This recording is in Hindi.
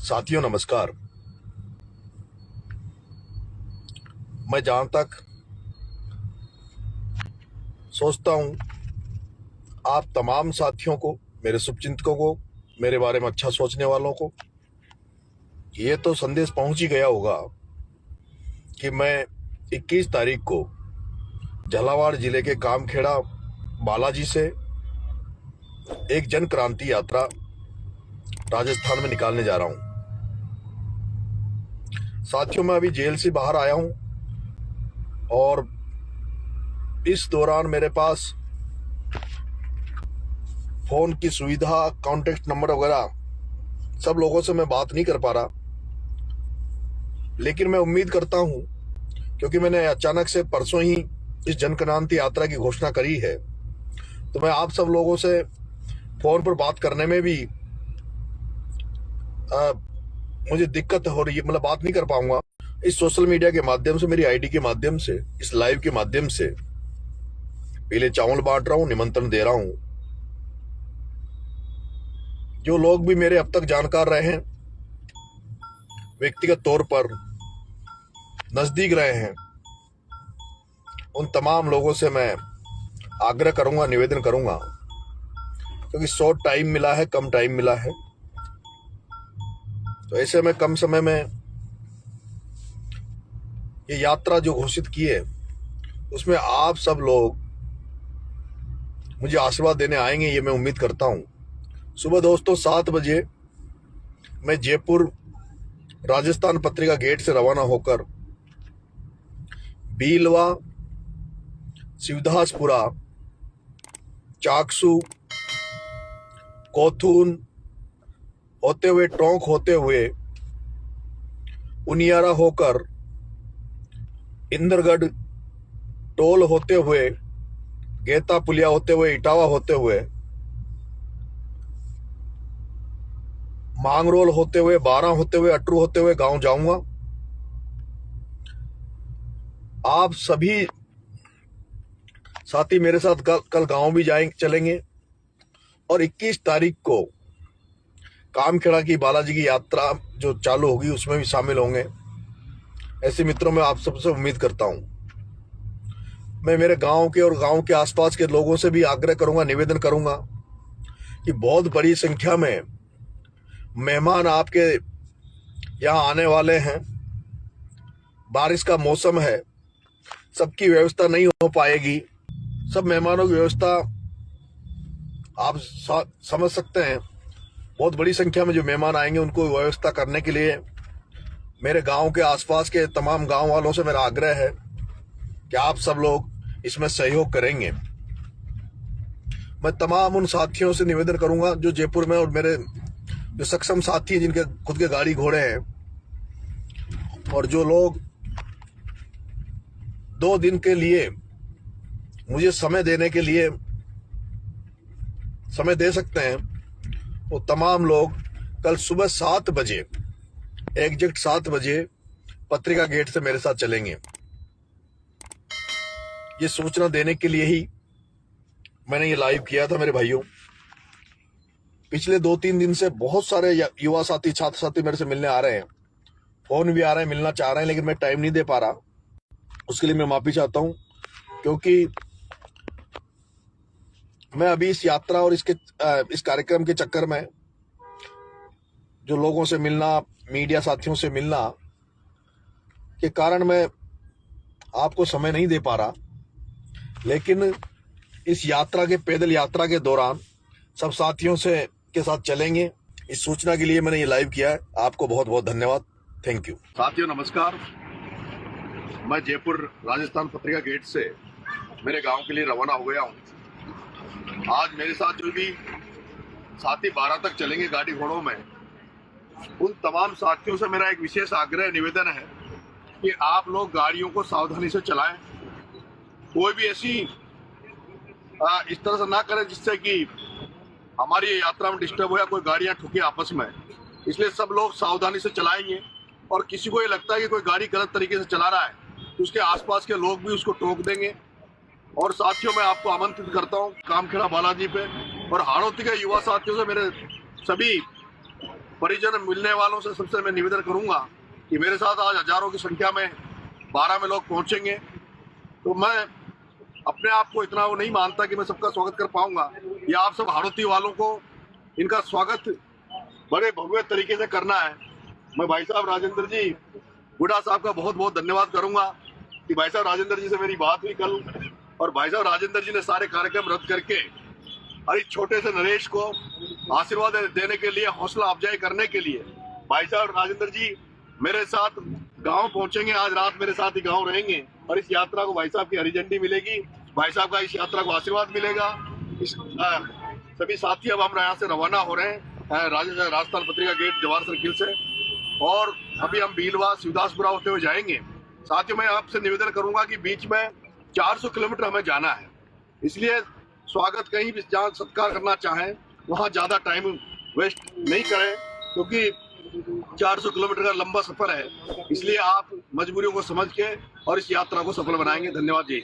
साथियों नमस्कार। मैं जहां तक सोचता हूं, आप तमाम साथियों को, मेरे शुभचिंतकों को, मेरे बारे में अच्छा सोचने वालों को ये तो संदेश पहुंच ही गया होगा कि मैं 21 तारीख को झालावाड़ जिले के कामखेड़ा बालाजी से एक जन क्रांति यात्रा राजस्थान में निकालने जा रहा हूं। साथियों, मैं अभी जेल से बाहर आया हूं और इस दौरान मेरे पास फोन की सुविधा, कॉन्टेक्ट नंबर वगैरह सब लोगों से मैं बात नहीं कर पा रहा, लेकिन मैं उम्मीद करता हूं, क्योंकि मैंने अचानक से परसों ही इस जन क्रांति यात्रा की घोषणा करी है, तो मैं आप सब लोगों से फोन पर बात करने में भी मुझे दिक्कत हो रही है, मतलब बात नहीं कर पाऊंगा। इस सोशल मीडिया के माध्यम से, मेरी आईडी के माध्यम से, इस लाइव के माध्यम से पीले चावल बांट रहा हूं, निमंत्रण दे रहा हूं। जो लोग भी मेरे अब तक जानकार रहे हैं, व्यक्तिगत तौर पर नजदीक रहे हैं, उन तमाम लोगों से मैं आग्रह करूंगा, निवेदन करूंगा, क्योंकि शॉर्ट टाइम मिला है, कम टाइम मिला है, तो ऐसे में कम समय में ये यात्रा जो घोषित की है, उसमें आप सब लोग मुझे आशीर्वाद देने आएंगे, ये मैं उम्मीद करता हूं। सुबह दोस्तों 7 बजे मैं जयपुर राजस्थान पत्रिका गेट से रवाना होकर बीलवा, शिवदासपुरा, चाकसू, कोथून होते हुए, टोंक होते हुए, उनियारा होकर, इंद्रगढ़ टोल होते हुए, गेता पुलिया होते हुए, इटावा होते हुए, मांगरोल होते हुए, बारा होते हुए, अटरू होते हुए गांव जाऊंगा। आप सभी साथी मेरे साथ कल गांव भी चलेंगे और 21 तारीख को कामखेड़ा की बालाजी की यात्रा जो चालू होगी उसमें भी शामिल होंगे। ऐसे मित्रों में आप सबसे उम्मीद करता हूं। मैं मेरे गांव के और गांव के आसपास के लोगों से भी आग्रह करूंगा, निवेदन करूंगा कि बहुत बड़ी संख्या में मेहमान आपके यहां आने वाले हैं। बारिश का मौसम है, सबकी व्यवस्था नहीं हो पाएगी। सब मेहमानों की व्यवस्था आप समझ सकते हैं। बहुत बड़ी संख्या में जो मेहमान आएंगे, उनको व्यवस्था करने के लिए मेरे गांव के आसपास के तमाम गांव वालों से मेरा आग्रह है कि आप सब लोग इसमें सहयोग करेंगे। मैं तमाम उन साथियों से निवेदन करूंगा जो जयपुर में, और मेरे जो सक्षम साथी हैं जिनके खुद के गाड़ी घोड़े हैं, और जो लोग 2 दिन के लिए मुझे समय देने के लिए समय दे सकते हैं, वो तमाम लोग कल सुबह 7 बजे, एग्जैक्ट 7 बजे पत्रिका गेट से मेरे साथ चलेंगे। ये सूचना देने के लिए ही मैंने ये लाइव किया था। मेरे भाइयों, पिछले 2-3 दिन से बहुत सारे युवा साथी, छात्र साथी मेरे से मिलने आ रहे हैं, फोन भी आ रहे हैं, मिलना चाह रहे हैं, लेकिन मैं टाइम नहीं दे पा रहा। उसके लिए मैं माफी चाहता हूं, क्योंकि मैं अभी इस यात्रा और इस कार्यक्रम के चक्कर में जो लोगों से मिलना, मीडिया साथियों से मिलना के कारण मैं आपको समय नहीं दे पा रहा। लेकिन इस यात्रा के, पैदल यात्रा के दौरान सब साथियों से के साथ चलेंगे। इस सूचना के लिए मैंने ये लाइव किया है। आपको बहुत बहुत धन्यवाद। Thank you. साथियों नमस्कार। मैं जयपुर राजस्थान पत्रिका गेट से मेरे गांव के लिए रवाना हो गया हूं। आज मेरे साथ जो भी साथी 12 तक चलेंगे गाड़ी घोड़ों में, उन तमाम साथियों से मेरा एक विशेष आग्रह, निवेदन है कि आप लोग गाड़ियों को सावधानी से चलाएं। कोई भी ऐसी इस तरह से ना करें जिससे कि हमारी यात्रा में डिस्टर्ब हो या कोई गाड़ियां ठुके आपस में। इसलिए सब लोग सावधानी से चलाएंगे, और किसी को ये लगता है कि कोई गाड़ी गलत तरीके से चला रहा है तो उसके आसपास के लोग भी उसको टोक देंगे। और साथियों, मैं आपको आमंत्रित करता हूं कामखेड़ा बालाजी पे, और हाड़ौती के युवा साथियों से मेरे सभी परिजन मिलने वालों से सबसे मैं निवेदन करूंगा कि मेरे साथ आज हजारों की संख्या में 12 में लोग पहुंचेंगे, तो मैं अपने आप को इतना वो नहीं मानता कि मैं सबका स्वागत कर पाऊंगा। या आप सब हाड़ौती वालों को इनका स्वागत बड़े भव्य तरीके से करना है। मैं भाई साहब राजेंद्र जी बुढ़ा साहब का बहुत बहुत धन्यवाद करूंगा कि भाई साहब राजेंद्र जी से मेरी बात हुई कल, और भाई साहब राजेंद्र जी ने सारे कार्यक्रम रद्द करके और इस छोटे से नरेश को आशीर्वाद देने के लिए, हौसला अफजाई करने के लिए भाई साहब राजेंद्र जी मेरे साथ गांव पहुंचेंगे। आज रात मेरे साथ ही गांव रहेंगे और इस यात्रा को भाई साहब की हरी झंडी मिलेगी, भाई साहब का इस यात्रा को आशीर्वाद मिलेगा। सभी साथी अब हम यहाँ से रवाना हो रहे हैं राजस्थान पत्रिका गेट जवाहर सर्किल से, और अभी हम भीलवाड़ा शिवदासपुरा होते हुए जाएंगे। साथियों, मैं आपसे निवेदन करूंगा कि बीच में 400 किलोमीटर हमें जाना है, इसलिए स्वागत कहीं भी जहाँ सत्कार करना चाहें वहाँ ज्यादा टाइम वेस्ट नहीं करें, क्योंकि 400 किलोमीटर का लंबा सफर है। इसलिए आप मजबूरियों को समझ के और इस यात्रा को सफल बनाएंगे। धन्यवाद जी।